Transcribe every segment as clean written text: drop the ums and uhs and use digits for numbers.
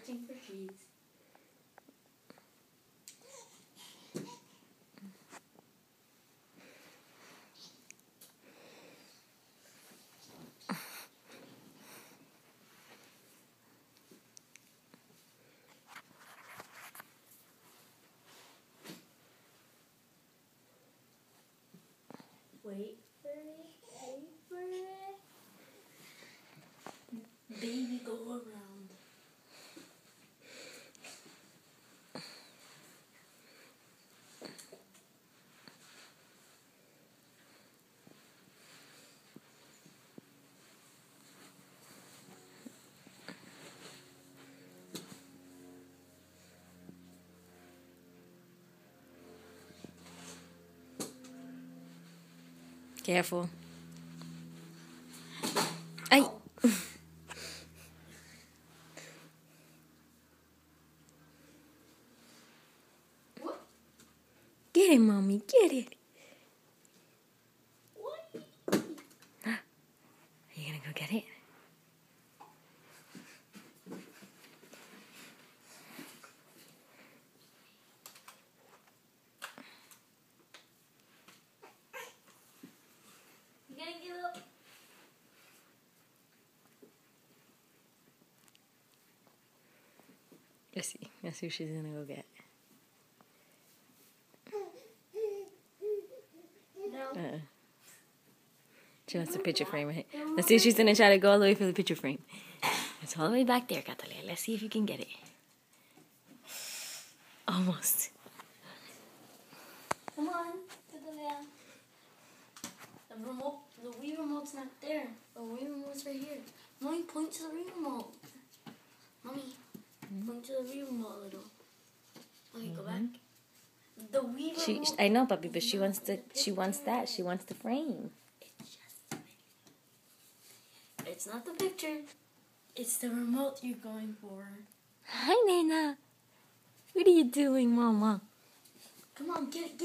searching for sheets. Wait for it. Baby, go around. Careful. Ay. What? Get it, Mommy. Get it. What? Are you gonna go get it? You gonna give up? Let's see. Let's see what she's gonna go get. No. She wants the picture frame, right? Let's see if she's gonna try to go all the way for the picture frame. It's all the way back there, Catalina. Let's see if you can get it. Almost. Come on, Catalina. The remote, the Wii remote's not there. The Wii remote's right here. Mommy, point to the Wii remote. Mommy, point to the Wii remote a little. Okay, go back. The Wii remote. I know, puppy, but she wants that. She wants the frame. It's just the video. It's not the picture. It's the remote you're going for. Hi, Nana. What are you doing, Mama? Come on, get it,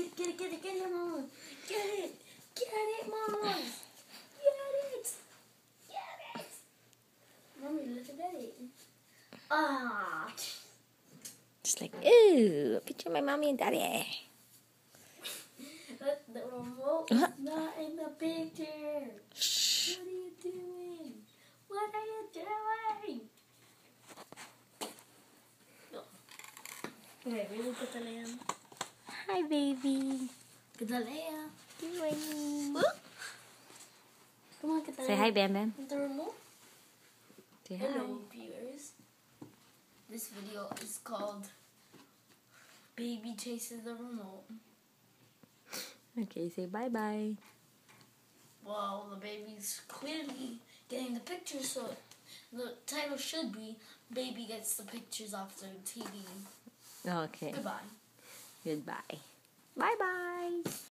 Mama. Get it, Mama. Get it. Mommy, look at it. Ah. Just like, ooh, a picture of my mommy and daddy. The remote is not in the picture. Shh. What are you doing? What are you doing? No. Okay, really put the lamb. Hi, baby. Get the lamb. Doing. Come on, get the Say lamb. hi, Bam Bam. With the remote. Say hi. Hello, viewers. This video is called Baby Chases the Remote. Okay, say bye-bye. Well, the baby's clearly getting the pictures, so the title should be Baby Gets the Pictures Off the TV. Okay. Goodbye. Goodbye. Bye-bye.